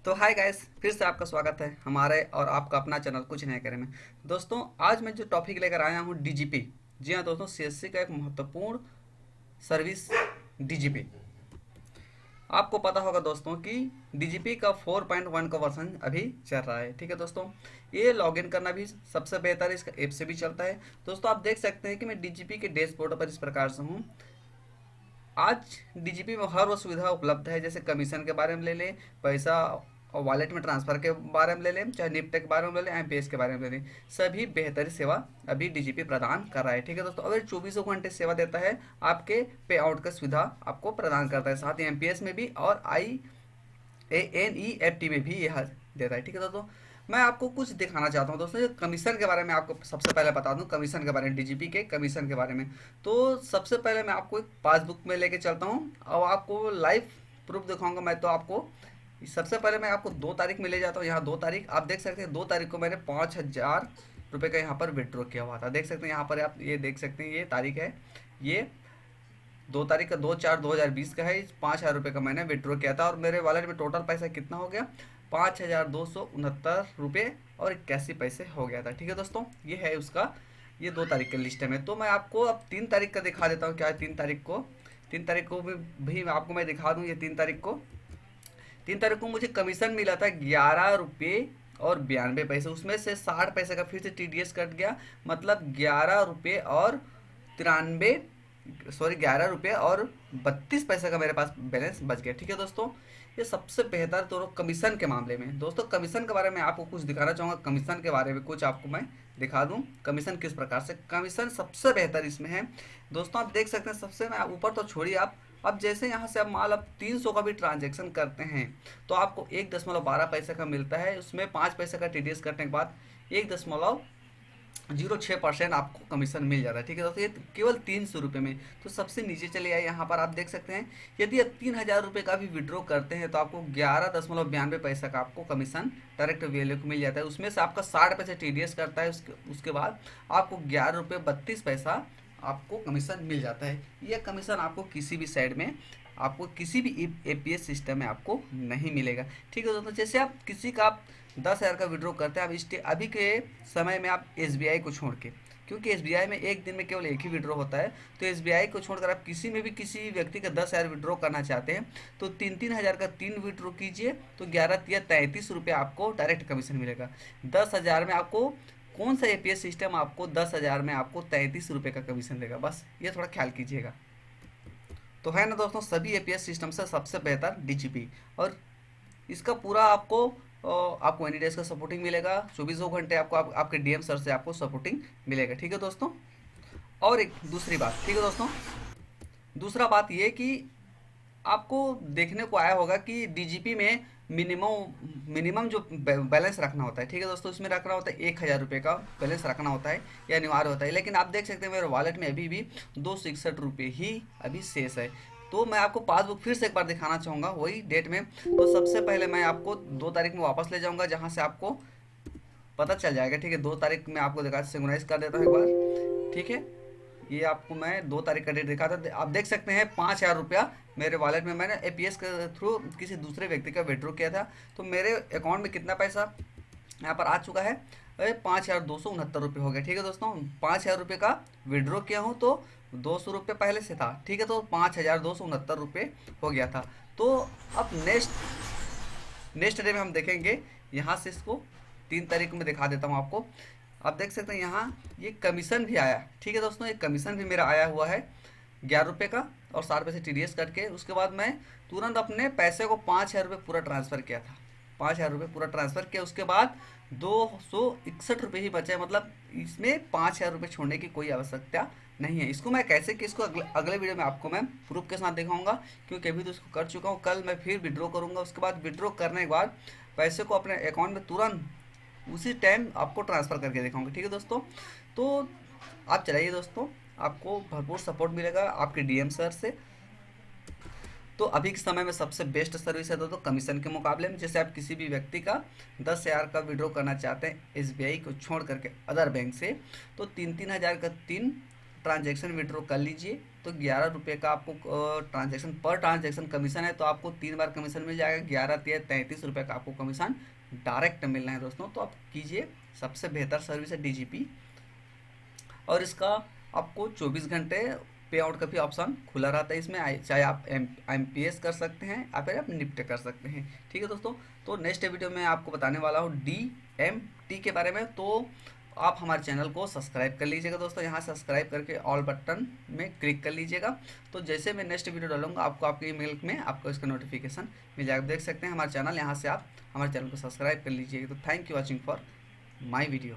तो hi guys, फिर से आपका स्वागत है हमारे और आपका अपना चैनल कुछ नए करे में। दोस्तों, आज मैं जो टॉपिक लेकर आया हूँ डीजीपी। जी हाँ दोस्तों, सीएससी का एक महत्वपूर्ण सर्विस डीजीपी। आपको पता होगा दोस्तों कि डीजीपी का 4.1 का वर्जन अभी चल रहा है। ठीक है दोस्तों, ये लॉगिन करना भी सबसे बेहतर है, इसका ऐप से भी चलता है। दोस्तों, आप देख सकते हैं कि मैं डीजीपी के डैशबोर्ड पर इस प्रकार से हूँ। आज डीजीपी में हर वो सुविधा उपलब्ध है, जैसे कमीशन के बारे में ले लें, पैसा और वॉलेट में ट्रांसफर के बारे में ले लें, चाहे निफ्ट के बारे में ले लें, एमपीएस के बारे में ले लें। सभी बेहतरीन सेवा अभी डीजीपी प्रदान कर रहा है। ठीक है दोस्तों, अगर चौबीसों घंटे सेवा देता है, आपके पे आउट का सुविधा आपको प्रदान करता है, साथ ही एमपीएस में भी और NEFT में भी यह देता है। ठीक है दोस्तों, मैं आपको कुछ दिखाना चाहता हूँ दोस्तों। कमीशन के बारे में आपको सबसे पहले बता दूं, कमीशन के बारे में, डीजीपी के कमीशन के बारे में। तो सबसे पहले मैं आपको एक पासबुक में लेके चलता हूँ और आपको लाइव प्रूफ दिखाऊंगा। मैं तो आपको सबसे पहले मैं आपको 2 तारीख में ले जाता हूँ। यहाँ 2 तारीख आप देख सकते हैं, 2 तारीख को मैंने 5,000 रुपये का यहाँ पर विड्रॉ किया हुआ था। देख सकते हैं यहाँ पर, आप ये देख सकते हैं, ये तारीख है, ये 2 तारीख का 2/4/2020 का है। 5,000 रुपये का मैंने विड्रॉ किया था और मेरे वॉलेट में टोटल पैसा कितना हो गया, 5,269 रुपये और 81 पैसे हो गया था। ठीक है दोस्तों, ये है उसका, ये 2 तारीख का लिस्ट है में। तो मैं आपको अब 3 तारीख का दिखा देता हूँ क्या है 3 तारीख को। 3 तारीख को भी आपको मैं दिखा दूँ। ये 3 तारीख को, 3 तारीख को मुझे कमीशन मिला था 11 रुपये और 92 पैसे। उसमें से 60 पैसे का फिर से टीडीएस कट गया, मतलब 11 रुपये और 32 पैसे का मेरे पास बैलेंस बच गया। ठीक है दोस्तों, ये सबसे बेहतर तो कमीशन के मामले में। दोस्तों, कमीशन के बारे में आपको कुछ दिखाना चाहूँगा। कमीशन के बारे में कुछ आपको मैं दिखा दूं, कमीशन किस प्रकार से, कमीशन सबसे बेहतर इसमें है। दोस्तों, आप देख सकते हैं, सबसे मैं ऊपर तो छोड़िए आप, अब जैसे यहाँ से आप माल अब 300 का भी ट्रांजैक्शन करते हैं तो आपको 1.12 पैसे का मिलता है। उसमें 5 पैसे का टीडीएस करने के बाद 1.06% आपको कमीशन मिल जाता है। ठीक है दोस्तों, ये केवल 300 रुपये में। तो सबसे नीचे चले आए, यहाँ पर आप देख सकते हैं, यदि आप 3,000 रुपये का भी विड्रॉ करते हैं तो आपको 11.92 पैसा का आपको कमीशन डायरेक्ट वैल्यू को मिल जाता है। उसमें से आपका 60 पैसे टीडीएस करता है, उसके बाद आपको 11 रुपये 32 पैसा आपको कमीशन मिल जाता है। यह कमीशन आपको किसी भी साइड में, आपको किसी भी एपीएस सिस्टम में आपको नहीं मिलेगा। ठीक है दोस्तों, जैसे आप किसी का आप 10,000 का विड्रॉ करते हैं, आप अभी के समय में आप एसबीआई को छोड़ के, क्योंकि एसबीआई में एक दिन में केवल एक ही विड्रॉ होता है, तो एसबीआई को छोड़कर आप किसी में भी किसी व्यक्ति का 10,000 विड्रॉ करना चाहते हैं तो 3-3 हज़ार का 3 विड्रॉ कीजिए तो 11 या 33 रुपये आपको डायरेक्ट कमीशन मिलेगा। 10,000 में आपको कौन सा एपीएस सिस्टम आपको 10,000 में आपको 33 रुपये का कमीशन देगा, बस ये थोड़ा ख्याल कीजिएगा। तो है ना दोस्तों, सभी एपीएस सिस्टम से सबसे बेहतर डीजीपी। और इसका पूरा आपको एनी डेज का सपोर्टिंग मिलेगा, 24 घंटे आपको आपके डीएम सर से आपको सपोर्टिंग मिलेगा। ठीक है दोस्तों, और एक दूसरी बात, ठीक है दोस्तों, दूसरा बात ये कि आपको देखने को आया होगा कि डीजीपी में मिनिमम मिनिमम जो बैलेंस रखना होता है। ठीक है दोस्तों, इसमें रखना होता है 1,000 रुपये का बैलेंस रखना होता है, यह अनिवार्य होता है। लेकिन आप देख सकते हैं मेरे वॉलेट में अभी भी 261 रुपये ही अभी शेष है। तो मैं आपको पासबुक फिर से एक बार दिखाना चाहूँगा वही डेट में। तो सबसे पहले मैं आपको 2 तारीख में वापस ले जाऊँगा, जहाँ से आपको पता चल जाएगा। ठीक है, 2 तारीख में आपको दिखा, सिंक्रोनाइज कर देता हूँ एक बार। ठीक है, ये आपको मैं 2 तारीख का डेट दिखा था। आप देख सकते हैं 5,000 रुपया मेरे वॉलेट में मैंने एपीएस के थ्रू किसी दूसरे व्यक्ति का विड्रॉ किया था। तो मेरे अकाउंट में कितना पैसा यहाँ पर आ चुका है, 5,269 रुपये हो गया। ठीक है दोस्तों, 5,000 रुपये का विड्रॉ किया हूँ तो 200 रुपये पहले से था। ठीक है, तो 5,269 रुपये हो गया था। तो अब नेक्स्ट डे में हम देखेंगे, यहाँ से इसको 3 तारीख में दिखा देता हूँ आपको। आप देख सकते हैं यहाँ ये कमीशन भी आया। ठीक है दोस्तों, ये कमीशन भी मेरा आया हुआ है 11 रुपये का और 60 पैसे टीडीएस कट के। उसके बाद मैं तुरंत अपने पैसे को 5,000 रुपये पूरा ट्रांसफ़र किया था, 5,000 रुपये पूरा ट्रांसफ़र किया। उसके बाद 261 रुपये ही बचे, मतलब इसमें 5,000 रुपये छोड़ने की कोई आवश्यकता नहीं है। इसको मैं कैसे कि इसको अगले वीडियो में आपको मैं प्रूफ के साथ दिखाऊंगा, क्योंकि अभी तो इसको कर चुका हूँ। कल मैं फिर विड्रॉ करूँगा, उसके बाद विड्रॉ करने के बाद पैसे को अपने अकाउंट में तुरंत उसी टाइम आपको ट्रांसफ़र करके दिखाऊंगा। ठीक है दोस्तों, तो आप चलाइए दोस्तों, आपको भरपूर सपोर्ट मिलेगा आपके डीएम सर से। तो अभी के समय में सबसे बेस्ट सर्विस है दोस्तों कमीशन के मुकाबले में। जैसे आप किसी भी व्यक्ति का 10,000 का विड्रॉ करना चाहते हैं एसबीआई को छोड़ करके अदर बैंक से, तो 3-3 हज़ार का 3 ट्रांजैक्शन विड्रॉ कर लीजिए तो 11 रुपये का आपको ट्रांजैक्शन पर ट्रांजैक्शन कमीशन है, तो आपको 3 बार कमीशन मिल जाएगा। 11×3 = 33 रुपये का आपको कमीशन डायरेक्ट मिलना है दोस्तों। तो आप कीजिए, सबसे बेहतर सर्विस है DGP, और इसका आपको 24 घंटे पे आउट का भी ऑप्शन खुला रहता है इसमें। चाहे आप MPS कर सकते हैं या फिर आप निफ्ट कर सकते हैं। ठीक है दोस्तों, तो नेक्स्ट वीडियो में आपको बताने वाला हूँ DMT के बारे में। तो आप हमारे चैनल को सब्सक्राइब कर लीजिएगा दोस्तों, यहाँ सब्सक्राइब करके ऑल बटन में क्लिक कर लीजिएगा। तो जैसे मैं नेक्स्ट वीडियो डालूंगा आपको आपके ईमेल में आपको इसका नोटिफिकेशन मिल जाएगा। देख सकते हैं हमारा चैनल, यहाँ से आप हमारे चैनल को सब्सक्राइब कर लीजिएगा। तो thank you watching for my video.